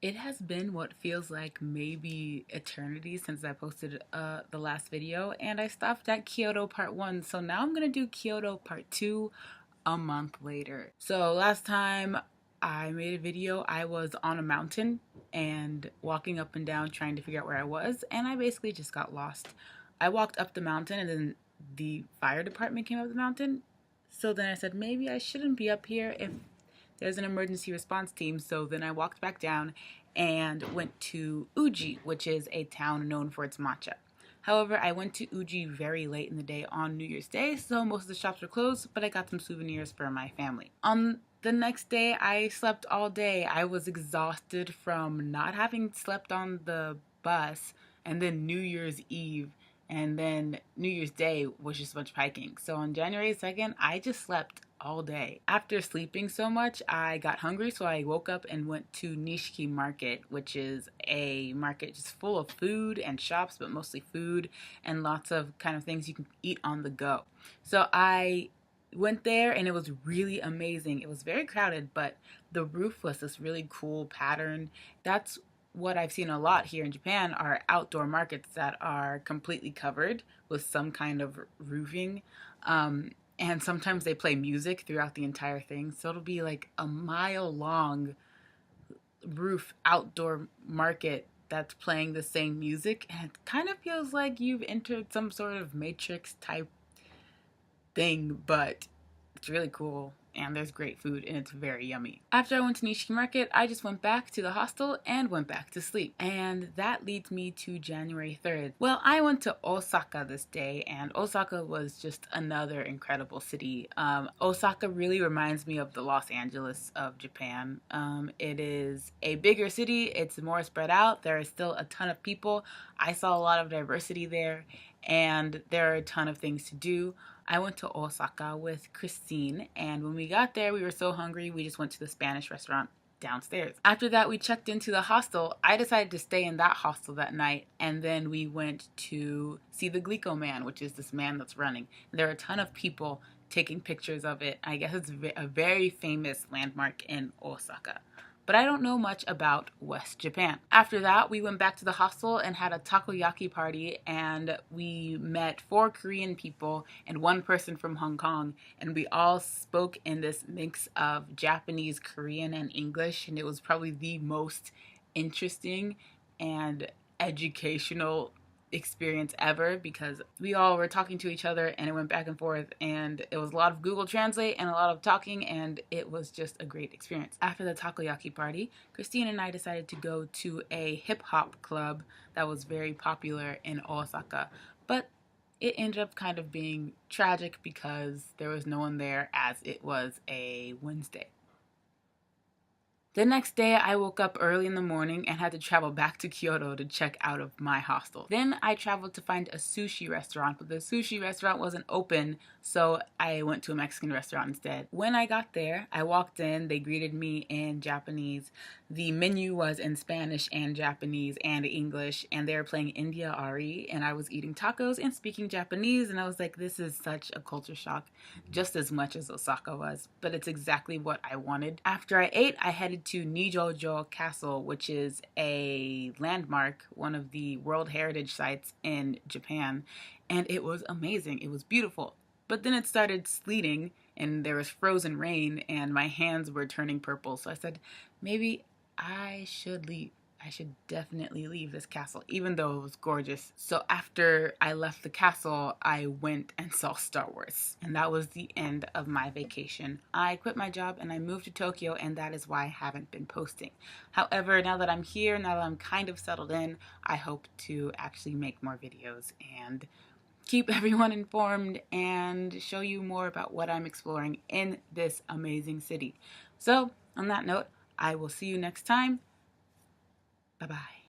It has been what feels like maybe eternity since I posted the last video, and I stopped at Kyoto part 1, so now I'm gonna do Kyoto part 2 a month later. So last time I made a video, I was on a mountain and walking up and down trying to figure out where I was, and I basically just got lost. I walked up the mountain and then the fire department came up the mountain, so then I said maybe I shouldn't be up here if there's an emergency response team. So then I walked back down and went to Uji, which is a town known for its matcha. However, I went to Uji very late in the day on New Year's Day, so most of the shops were closed, but I got some souvenirs for my family. On the next day, I slept all day. I was exhausted from not having slept on the bus, and then New Year's Eve, and then New Year's Day was just a bunch of hiking. So on January 2nd, I just slept all day. After sleeping so much, I got hungry, so I woke up and went to Nishiki Market, which is a market just full of food and shops, but mostly food and lots of kind of things you can eat on the go. So I went there and it was really amazing. It was very crowded, but the roof was this really cool pattern. That's what I've seen a lot here in Japan are outdoor markets that are completely covered with some kind of roofing. And sometimes they play music throughout the entire thing. So it'll be like a mile long roof outdoor market that's playing the same music. And it kind of feels like you've entered some sort of Matrix type thing, but it's really cool and there's great food and it's very yummy. After I went to Nishiki Market, I just went back to the hostel and went back to sleep. And that leads me to January 3rd. Well, I went to Osaka this day and Osaka was just another incredible city. Osaka really reminds me of the Los Angeles of Japan. It is a bigger city, it's more spread out, there is still a ton of people. I saw a lot of diversity there and there are a ton of things to do. I went to Osaka with Christine, and when we got there, we were so hungry, we just went to the Spanish restaurant downstairs. After that, we checked into the hostel. I decided to stay in that hostel that night, and then we went to see the Glico Man, which is this man that's running. There are a ton of people taking pictures of it. I guess it's a very famous landmark in Osaka. But I don't know much about West Japan. After that, we went back to the hostel and had a takoyaki party, and we met 4 Korean people and 1 person from Hong Kong, and we all spoke in this mix of Japanese, Korean, and English, and it was probably the most interesting and educational experience ever because we all were talking to each other and it went back and forth and it was a lot of Google Translate and a lot of talking and it was just a great experience. After the takoyaki party, Christine and I decided to go to a hip hop club that was very popular in Osaka, but it ended up kind of being tragic because there was no one there as it was a Wednesday. The next day, I woke up early in the morning and had to travel back to Kyoto to check out of my hostel. Then I traveled to find a sushi restaurant, but the sushi restaurant wasn't open, so I went to a Mexican restaurant instead. When I got there, I walked in, they greeted me in Japanese. The menu was in Spanish and Japanese and English, and they were playing India Ari, and I was eating tacos and speaking Japanese, and I was like, this is such a culture shock, just as much as Osaka was, but it's exactly what I wanted. After I ate, I headed to Nijo-jo Castle, which is a landmark, one of the World Heritage Sites in Japan, and it was amazing. It was beautiful. But then it started sleeting and there was frozen rain and my hands were turning purple, so I said, maybe I should leave. I should definitely leave this castle, even though it was gorgeous. So after I left the castle, I went and saw Star Wars. And that was the end of my vacation. I quit my job and I moved to Tokyo, and that is why I haven't been posting. However, now that I'm here, now that I'm kind of settled in, I hope to actually make more videos and keep everyone informed and show you more about what I'm exploring in this amazing city. So, on that note, I will see you next time. Bye-bye.